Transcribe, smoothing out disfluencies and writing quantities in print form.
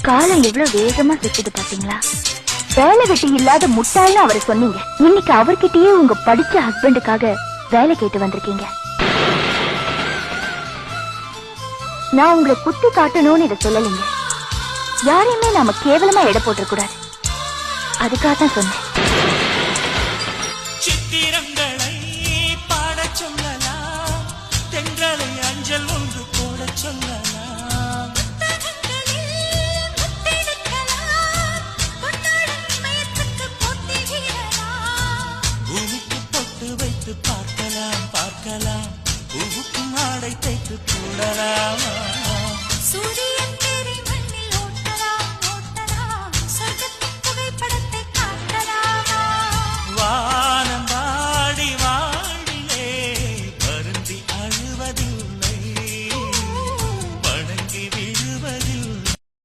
காலம் எவ்வளவு வேகமா சுத்துது பாத்தீங்களா? வேலை வெட்டி இல்லாத முட்டாள்னு அவரை சொன்னீங்க. இன்னைக்கு அவர்கிட்டயே உங்க படிச்ச ஹஸ்பண்டுக்காக வேலை கேட்டு வந்திருக்கீங்க. நான் உங்களை குத்தி காட்டணும்னு இதை சொல்லலைங்க. யாரையுமே நாம கேவலமா எடை போட்டுற கூடாது. அதுக்காக தான் சொன்னேன். சித்திரங்களை பாட சொல்லலாம், தென்றலை அஞ்சல் ஒன்று போட சொல்லலாம்.